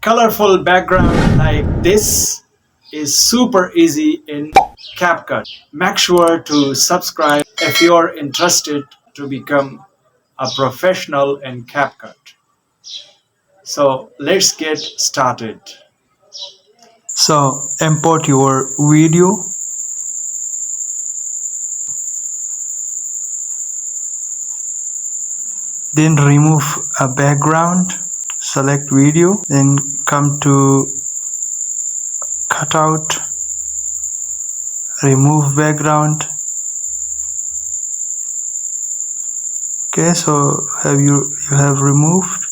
colorful background like this is super easy in Capcut. Make sure to subscribe if you're interested to become a professional in Capcut. So let's get started. So import your video, then remove a background, select video, then come to cutout, remove background. Okay, so you have removed,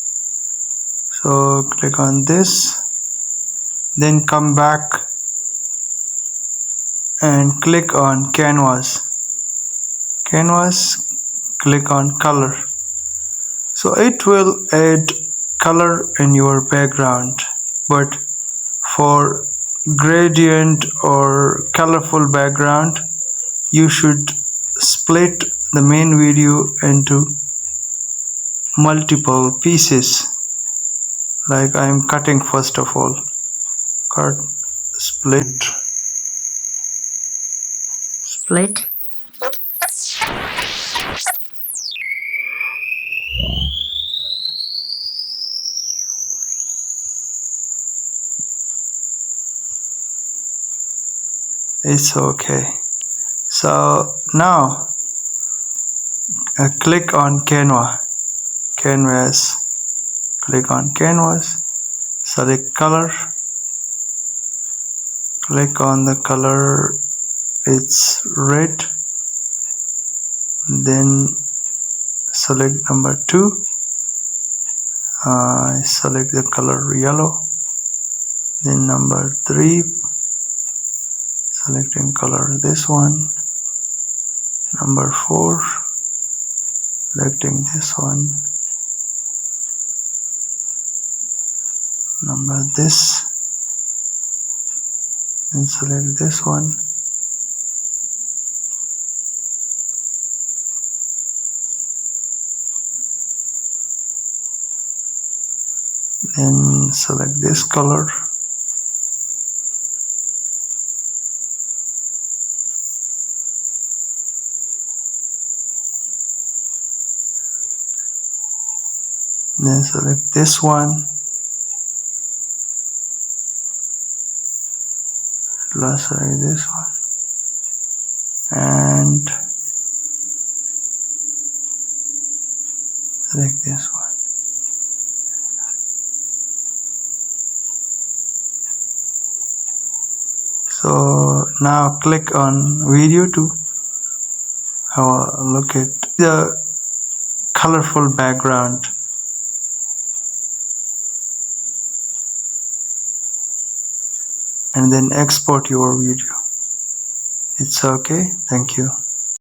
so click on this, then come back and click on canvas, click on color. So it will add color in your background, but for gradient or colorful background you should split the main video into multiple pieces, like I am cutting. First of all, cut, split. It's okay. So now click on canvas, click on canvas, select color, click on the color, it's red, then select number 2, select the color yellow, then number 3, selecting color this one, number 4, selecting this one, number this, and select this one, then select this color, then select this one, last select this one, and select this one. So now click on video to have a look at the colorful background. And then export your video. It's okay. Thank you.